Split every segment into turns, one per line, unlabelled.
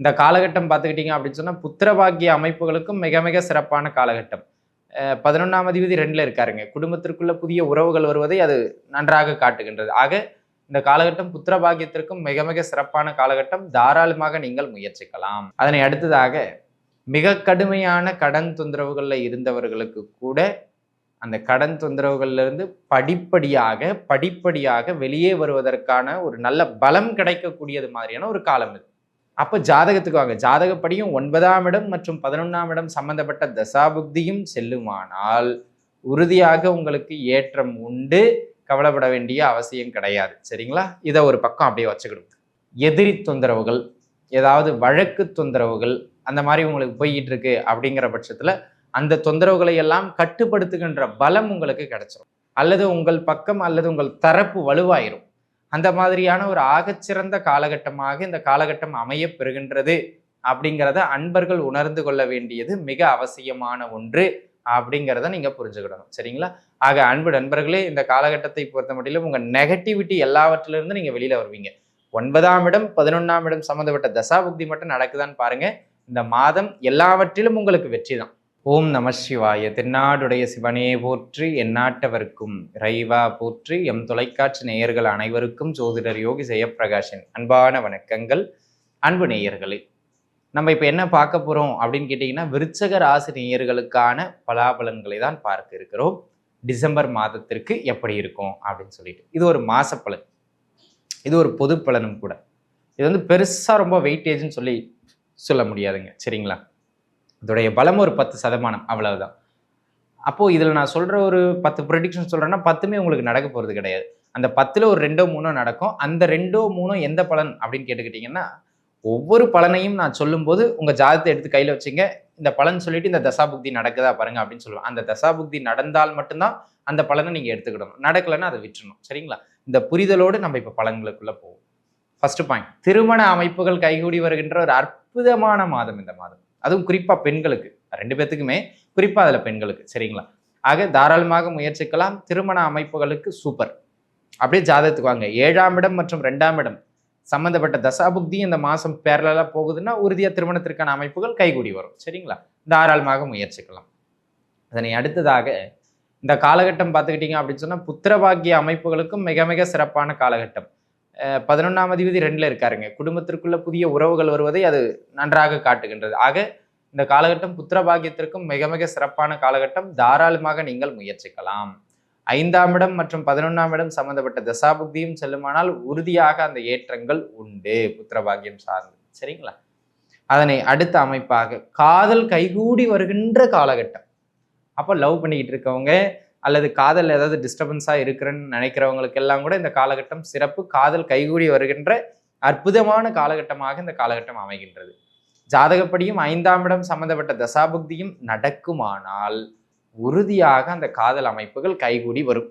இந்த காலகட்டம் பார்த்துக்கிட்டிங்க அப்படின்னு சொன்னால் புத்திரபாக்கிய அமைப்புகளுக்கும் மிக மிக சிறப்பான காலகட்டம். 11ஆம் அதிபதி 2ல் இருக்காருங்க. குடும்பத்திற்குள்ள புதிய உறவுகள் வருவதை அது நன்றாக காட்டுகின்றது. ஆக இந்த காலகட்டம் புத்திரபாக்கியத்திற்கும் மிக மிக சிறப்பான காலகட்டம். தாராளமாக நீங்கள் முயற்சிக்கலாம். அதனை அடுத்ததாக மிக கடுமையான கடன் தொந்தரவுகள்ல இருந்தவர்களுக்கு கூட அந்த கடன் தொந்தரவுகள்ல இருந்து படிப்படியாக வெளியே வருவதற்கான ஒரு நல்ல பலம் கிடைக்கக்கூடியது மாதிரியான ஒரு காலம் இது. அப்ப ஜாதகத்துக்கு வாங்க. ஜாதகப்படியும் 9ஆம் இடம் மற்றும் 11ஆம் இடம் சம்பந்தப்பட்ட தசாபுக்தியும் செல்லுமானால் உறுதியாக உங்களுக்கு ஏற்றம் உண்டு. கவலைப்பட வேண்டிய அவசியம் கிடையாது. சரிங்களா? இதை ஒரு பக்கம் அப்படியே வச்சுக்கிடும். எதிரி தொந்தரவுகள், ஏதாவது வழக்கு தொந்தரவுகள் அந்த மாதிரி உங்களுக்கு போய்கிட்டு இருக்கு அப்படிங்கிற பட்சத்துல அந்த தொந்தரவுகளை எல்லாம் கட்டுப்படுத்துகின்ற பலம் உங்களுக்கு கிடைச்சிடும். அல்லது உங்கள் பக்கம் அல்லது உங்கள் தரப்பு வலுவாயிரும். அந்த மாதிரியான ஒரு ஆகச்சிறந்த காலகட்டமாக இந்த காலகட்டம் அமைய பெறுகின்றது அப்படிங்கிறத அன்பர்கள் உணர்ந்து கொள்ள வேண்டியது மிக அவசியமான ஒன்று அப்படிங்கிறத நீங்க புரிஞ்சுக்கிடணும். சரிங்களா? ஆக அன்பு நண்பர்களே, இந்த காலகட்டத்தை பொறுத்த மட்டிலும் உங்க நெகட்டிவிட்டி எல்லாவற்றிலிருந்து நீங்க வெளியில வருவீங்க. 9ஆம் இடம் 11ஆம் இடம் சம்பந்தப்பட்ட தசாபுக்தி மட்டும் நடக்குதான்னு பாருங்க. இந்த மாதம் எல்லாவற்றிலும் உங்களுக்கு வெற்றி தான். ஓம் நம சிவாய. தென்னாடுடைய சிவனே போற்றி, எந்நாட்டவர்க்கும் இறைவா போற்றி. எம் தொலைக்காட்சி நேயர்கள் அனைவருக்கும் ஜோதிடர் யோகி ஜெயப்பிரகாஷின் அன்பான வணக்கங்கள். அன்பு நேயர்களே, நம்ம இப்போ என்ன பார்க்க போறோம் அப்படின்னு கேட்டிங்கன்னா, விருச்சக ராசி நேயர்களுக்கான பலாபலன்களை தான் பார்க்க இருக்கிறோம். டிசம்பர் மாதத்திற்கு எப்படி இருக்கும் அப்படின்னு சொல்லிட்டு, இது ஒரு மாச பலன், இது ஒரு பொது பலனும் கூட. இது வந்து பெருசா ரொம்ப வெயிட்டேஜ்னு சொல்ல முடியாதுங்க. சரிங்களா? இதோடைய பலம் ஒரு 10% அவ்வளவுதான். அப்போ இதுல நான் சொல்ற ஒரு 10 ப்ரெடிக்ஷன் சொல்றேன்னா 10மே உங்களுக்கு நடக்க போறது கிடையாது. அந்த 10ல ஒரு 2ஓ 3ஓ நடக்கும். அந்த 2ஓ 3ஓ எந்த பலன் அப்படின்னு கேட்டுக்கிட்டீங்கன்னா, ஒவ்வொரு பலனையும் நான் சொல்லும்போது உங்க ஜாதகத்தை எடுத்து கையில வச்சுங்க. இந்த பலன் சொல்லிட்டு இந்த தசாபுக்தி நடக்குதா பாருங்க அப்படின்னு சொல்லுவேன். அந்த தசாபுக்தி நடந்தால் மட்டும்தான் அந்த பலனை நீங்க எடுத்துக்கிடணும். நடக்கலைன்னா அதை விட்டுறணும். சரிங்களா? இந்த புரிதலோடு நம்ம இப்ப பலன்களுக்குள்ள போவோம். ஃபர்ஸ்ட் பாயிண்ட், திருமண அமைப்புகள் கைகூடி வருகின்ற ஒரு அற்புதமான மாதம் இந்த மாதம். அதுவும் குறிப்பா பெண்களுக்கு, 2 பேத்துக்குமே, குறிப்பா அதுல பெண்களுக்கு. சரிங்களா? ஆக தாராளமாக முயற்சிக்கலாம். திருமண அமைப்புகளுக்கு சூப்பர். அப்படியே ஜாதகத்துக்கு வாங்க. 7ஆம் இடம் மற்றும் 2ஆம் இடம் சம்பந்தப்பட்ட தசாபுக்தி இந்த மாசம் பேரலா போகுதுன்னா உறுதியா திருமணத்திற்கான அமைப்புகள் கைகூடி வரும். சரிங்களா? தாராளமாக முயற்சிக்கலாம். அதனை அடுத்ததாக இந்த காலகட்டம் பார்த்துக்கிட்டீங்க அப்படின்னு சொன்னா புத்திரபாக்கிய அமைப்புகளுக்கும் மிக மிக சிறப்பான காலகட்டம். 11ஆம் அதிபதி 2ல் இருக்காருங்க. குடும்பத்திற்குள்ள புதிய உறவுகள் வருவதை அது நன்றாக காட்டுகின்றது. ஆக இந்த காலகட்டம் புத்திரபாக்கியத்திற்கும் மிக மிக சிறப்பான காலகட்டம். தாராளமாக நீங்கள் முயற்சிக்கலாம். 5ஆம் இடம் மற்றும் 11ஆம் இடம் சம்பந்தப்பட்ட தசாபுக்தியும் செல்லுமானால் உறுதியாக அந்த ஏற்றங்கள் உண்டு புத்திரபாக்கியம் சார்ந்து. சரிங்களா? அதனை அடுத்த அமைப்பாக காதல் கைகூடி வருகின்ற காலகட்டம். அப்போ லவ் பண்ணிக்கிட்டு இருக்கவங்க அல்லது காதல் ஏதாவது டிஸ்டர்பன்ஸா இருக்கிறேன்னு நினைக்கிறவங்களுக்கு எல்லாம் கூட இந்த காலகட்டம் சிறப்பு. காதல் கைகூடி வருகின்ற அற்புதமான காலகட்டமாக இந்த காலகட்டம் அமைகின்றது. ஜாதகப்படியும் 5ஆம் இடம் சம்பந்தப்பட்ட தசாபுக்தியும் நடக்குமானால் உறுதியாக அந்த காதல் அமைப்புகள் கைகூடி வரும்.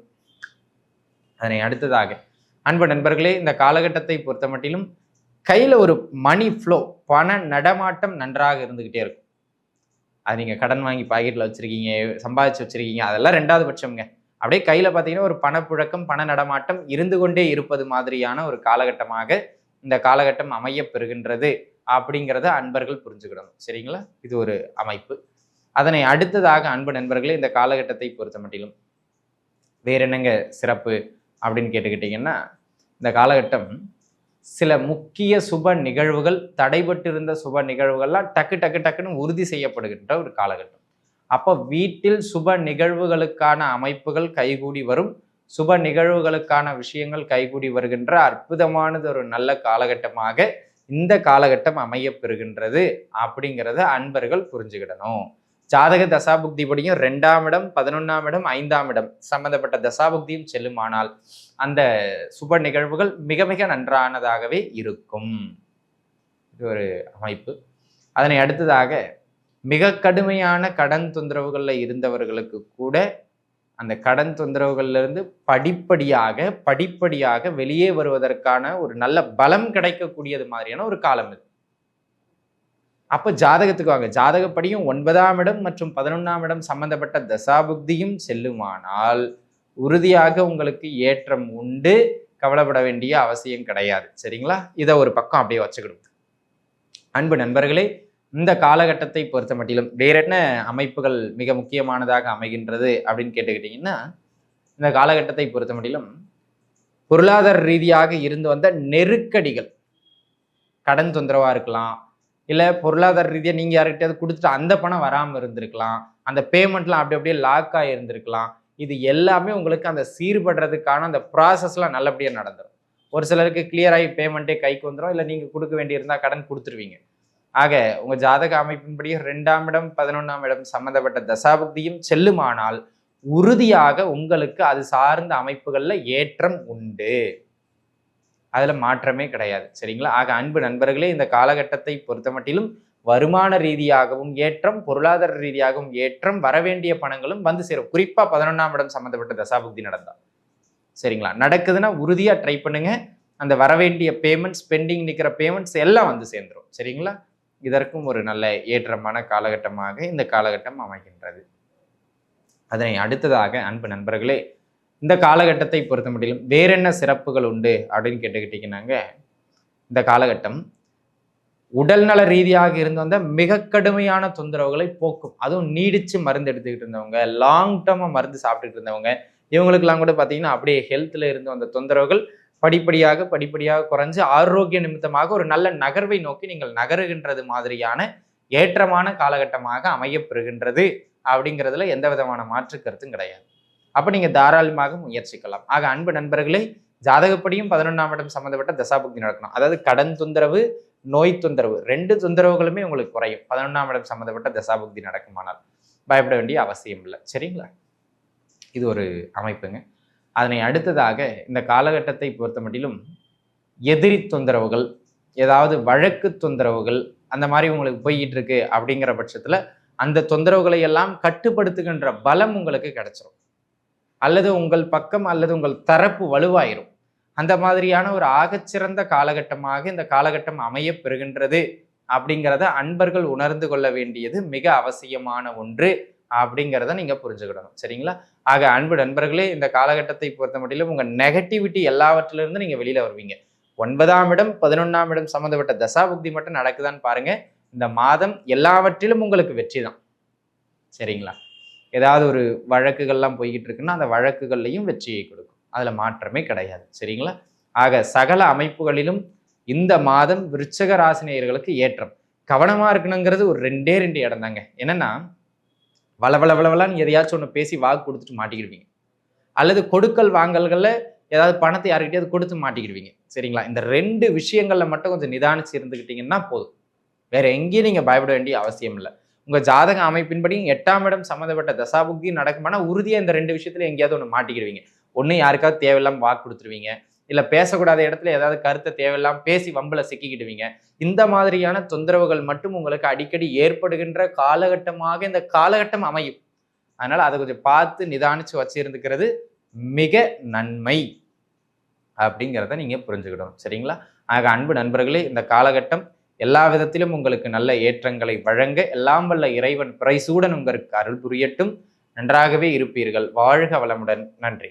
அதனை அடுத்ததாக அன்பு நண்பர்களே, இந்த காலகட்டத்தை பொறுத்த மட்டிலும் கையில ஒரு மணி ஃப்ளோ, பண நடமாட்டம் நன்றாக இருந்துகிட்டே இருக்கும். அது நீங்க கடன் வாங்கி பாக்கெட்ல வச்சிருக்கீங்க, சம்பாதிச்சு வச்சிருக்கீங்க, அதெல்லாம் 2வது பட்சம்ங்க. அப்படியே கையில பார்த்தீங்கன்னா ஒரு பணப்புழக்கம், பண நடமாட்டம் இருந்து கொண்டே இருப்பது மாதிரியான ஒரு காலகட்டமாக இந்த காலகட்டம் அமைய பெறுகின்றது அப்படிங்கிறத அன்பர்கள் புரிஞ்சுக்கிடணும். சரிங்களா? இது ஒரு அமைப்பு. அதனை அடுத்ததாக அன்பு நண்பர்களே, இந்த காலகட்டத்தை பொறுத்த மட்டிலும் வேற என்னங்க சிறப்பு அப்படின்னு கேட்டுக்கிட்டீங்கன்னா, இந்த காலகட்டம் சில முக்கிய சுப நிகழ்வுகள், தடைபட்டு இருந்த சுப நிகழ்வுகள்லாம் டக்குன்னு உறுதி செய்யப்படுகின்ற ஒரு காலகட்டம். அப்போ வீட்டில் சுப நிகழ்வுகளுக்கான அமைப்புகள் கைகூடி வரும். சுப நிகழ்வுகளுக்கான விஷயங்கள் கைகூடி வருகின்ற அற்புதமானது ஒரு நல்ல காலகட்டமாக இந்த காலகட்டம் அமைய பெறுகின்றது அப்படிங்கிறத அன்பர்கள் புரிஞ்சுக்கிடணும். ஜாதக தசாபுக்தி படியும் 2ஆம் இடம் 11ஆம் இடம் 5ஆம் இடம் சம்பந்தப்பட்ட தசாபுக்தியும் செல்லுமானால் அந்த சுப நிகழ்வுகள் மிக மிக நன்றானதாகவே இருக்கும். இது ஒரு அமைப்பு. அதனை அடுத்ததாக மிக கடுமையான கடன் தொந்தரவுகள்ல இருந்தவர்களுக்கு கூட அந்த கடன் தொந்தரவுகள்ல இருந்து படிப்படியாக வெளியே வருவதற்கான ஒரு நல்ல பலம் கிடைக்கக்கூடியது மாதிரியான ஒரு காலம் இது. அப்ப ஜாதகத்துக்கு வாங்க. ஜாதகப்படியும் 9ஆம் இடம் மற்றும் 11ஆம் இடம் சம்பந்தப்பட்ட தசாபுக்தியும் செல்லுமானால் உறுதியாக உங்களுக்கு ஏற்றம் உண்டு. கவலைப்பட வேண்டிய அவசியம் கிடையாது. சரிங்களா? இதை ஒரு பக்கம் அப்படியே வச்சுக்கிடும். அன்பு நண்பர்களே, இந்த காலகட்டத்தை பொறுத்த மட்டிலும் வேற என்ன அமைப்புகள் மிக முக்கியமானதாக அமைகின்றது அப்படின்னு கேட்டுக்கிட்டீங்கன்னா, இந்த காலகட்டத்தை பொறுத்த மட்டிலும் பொருளாதார ரீதியாக இருந்து வந்த நெருக்கடிகள், கடன் தொந்தரவா இருக்கலாம், இல்ல பொருளாதார ரீதியா நீங்க யார்கிட்டயாவது குடுத்துட்டு அந்த பணம் வராம இருந்திருக்கலாம். அந்த பேமெண்ட்லாம் அப்படியே லாக் ஆகி இருந்திருக்கலாம். இது எல்லாமே உங்களுக்கு அந்த சீர்படுறதுக்கான அந்த ப்ராசஸ்லாம் நல்லபடியா நடந்துரும். ஒரு சிலருக்கு கிளியர் ஆகி பேமெண்ட்டே கைக்கு வந்துரும். இல்ல நீங்க குடுக்க வேண்டியிருந்தா கடன் குடுத்துருவீங்க. ஆக உங்க ஜாதக அமைப்பின்படி 2ஆம் இடம், 11ஆம் இடம் சம்பந்தப்பட்ட தசாபுக்தியும் செல்லுமானால், உறுதியாக உங்களுக்கு அது சார்ந்த அமைப்புகள்ல ஏற்றம் உண்டு. அதுல மாற்றமே கிடையாது. சரிங்களா? ஆக அன்பு நண்பர்களே, இந்த காலகட்டத்தை பொறுத்தமட்டிலும் வருமான ரீதியாகவும் ஏற்றம், பொருளாதார ரீதியாகவும் ஏற்றம், வரவேண்டிய பணங்களும் வந்து சேரும். குறிப்பா 11ஆம் இடம் சம்பந்தப்பட்ட தசாபுக்தி நடந்தா. சரிங்களா? நடக்குதுன்னா உறுதியா ட்ரை பண்ணுங்க. அந்த வரவேண்டிய பேமெண்ட்ஸ், பெண்டிங் நிக்கிற பேமெண்ட்ஸ் எல்லாம் வந்து சேர்ந்துரும். சரிங்களா? இதற்கும் ஒரு நல்ல ஏற்றமான காலகட்டமாக இந்த காலகட்டம் அமைகின்றது. அதனை அடுத்ததாக அன்பு நண்பர்களே, இந்த காலகட்டத்தை பொறுத்த மட்டிலும் வேற என்ன சிறப்புகள் உண்டு அப்படின்னு கேட்டுக்கிட்டீங்கன்னாங்க, இந்த காலகட்டம் உடல்நல ரீதியாக இருந்து வந்த மிக கடுமையான தொந்தரவுகளை போக்கும். அதுவும் நீடிச்சு மருந்து எடுத்துக்கிட்டு இருந்தவங்க, லாங் டேர்மா மருந்து சாப்பிட்டுட்டு இருந்தவங்க, இவங்களுக்கெல்லாம் கூட பார்த்தீங்கன்னா அப்படியே ஹெல்த்ல இருந்து வந்த தொந்தரவுகள் படிப்படியாக குறைஞ்சு ஆரோக்கிய நிமித்தமாக ஒரு நல்ல நகர்வை நோக்கி நீங்கள் நகருகின்றது மாதிரியான ஏற்றமான காலகட்டமாக அமையப்பெறுகின்றது அப்படிங்கிறதுல எந்த விதமான மாற்று கருத்தும் கிடையாது. அப்ப நீங்க தாராளமாக முயற்சிக்கலாம். ஆக அன்பு நண்பர்களே, ஜாதகப்படியும் 11ஆம் இடம் சம்பந்தப்பட்ட தசாபுக்தி நடக்கணும். அதாவது கடன் தொந்தரவு, நோய் தொந்தரவு 2 தொந்தரவுகளுமே உங்களுக்கு குறையும் 11ஆம் இடம் சம்பந்தப்பட்ட தசாபுக்தி நடக்குமானால். பயப்பட வேண்டிய அவசியம் இல்லை. சரிங்களா? இது ஒரு அமைப்புங்க. அதனை அடுத்ததாக இந்த காலகட்டத்தை பொறுத்த மட்டிலும் எதிரி தொந்தரவுகள், ஏதாவது வழக்கு தொந்தரவுகள் அந்த மாதிரி உங்களுக்கு போய்கிட்டு இருக்கு அப்படிங்கிற பட்சத்துல அந்த தொந்தரவுகளை எல்லாம் கட்டுப்படுத்துகின்ற பலம் உங்களுக்கு கிடைச்சிரும். அல்லது உங்கள் பக்கம் அல்லது உங்கள் தரப்பு வலுவாயிரும். அந்த மாதிரியான ஒரு ஆகச்சிறந்த காலகட்டமாக இந்த காலகட்டம் அமைய பெறுகின்றது அப்படிங்கிறத அன்பர்கள் உணர்ந்து கொள்ள வேண்டியது மிக அவசியமான ஒன்று அப்படிங்கிறத நீங்க புரிஞ்சுக்கிடணும். சரிங்களா? ஆக அன்பு நண்பர்களே, இந்த காலகட்டத்தை பொறுத்த மட்டிலும் உங்க நெகட்டிவிட்டி எல்லாவற்றிலிருந்து நீங்க வெளியில வருவீங்க. 9ஆம் இடம், 11ஆம் இடம் சம்பந்தப்பட்ட தசாபுக்தி மட்டும் நடக்குதான்னு பாருங்க. இந்த மாதம் எல்லாவற்றிலும் உங்களுக்கு வெற்றி தான். சரிங்களா? ஏதாவது ஒரு வழக்குகள்லாம் போய்கிட்டு இருக்குன்னா அந்த வழக்குகள்லையும் வெற்றியை கொடுக்கும். அதுல மாற்றமே கிடையாது. சரிங்களா? ஆக சகல அமைப்புகளிலும் இந்த மாதம் விருச்சக ராசினியர்களுக்கு ஏற்றம். கவனமா இருக்கணுங்கிறது ஒரு 2 இடம் தாங்க. என்னன்னா, வளவளன்னு எதையாச்சும் ஒன்று பேசி வாக்கு கொடுத்துட்டு மாட்டிக்கிடுவீங்க. அல்லது கொடுக்கல் வாங்கல்களில் ஏதாவது பணத்தை யாருக்கிட்டையாவது கொடுத்து மாட்டிக்கிடுவீங்க. சரிங்களா? இந்த 2 விஷயங்கள்ல மட்டும் கொஞ்சம் நிதானிச்சு இருந்துக்கிட்டீங்கன்னா போதும். வேற எங்கேயும் நீங்க பயப்பட வேண்டிய அவசியம் இல்லை. உங்க ஜாதக அமைப்பின்படி 8ஆம் இடம் சம்மந்தப்பட்ட தசாபுக்தி நடக்குமானா உறுதியா இந்த 2 விஷயத்துல எங்கேயாவது ஒன்று மாட்டிக்கிடுவீங்க. ஒன்று யாருக்காவது தேவையில்லாம வாக்கு கொடுத்துருவீங்க, இல்லை பேசக்கூடாத இடத்துல ஏதாவது கருத்தை தேவையில்லாம பேசி வம்புல சிக்கிக்கிடுவீங்க. இந்த மாதிரியான தொந்தரவுகள் மட்டும் உங்களுக்கு அடிக்கடி ஏற்படுகின்ற காலகட்டமாக இந்த காலகட்டம் அமையும். அதனால அதை கொஞ்சம் பார்த்து நிதானிச்சு வச்சிருந்துக்கிறது மிக நன்மை அப்படிங்கிறத நீங்க புரிஞ்சுக்கிடணும். சரிங்களா? ஆக அன்பு நண்பர்களே, இந்த காலகட்டம் எல்லா விதத்திலும் உங்களுக்கு நல்ல ஏற்றங்களை வழங்க எல்லாம் வல்ல இறைவன் பிறைசூடன் உங்களுக்கு அருள் புரியட்டும். நன்றாகவே இருப்பீர்கள். வாழ்க வளமுடன். நன்றி.